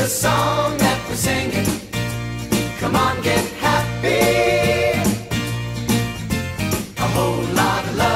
song that we're singing. Come on, get happy. A whole lot of love.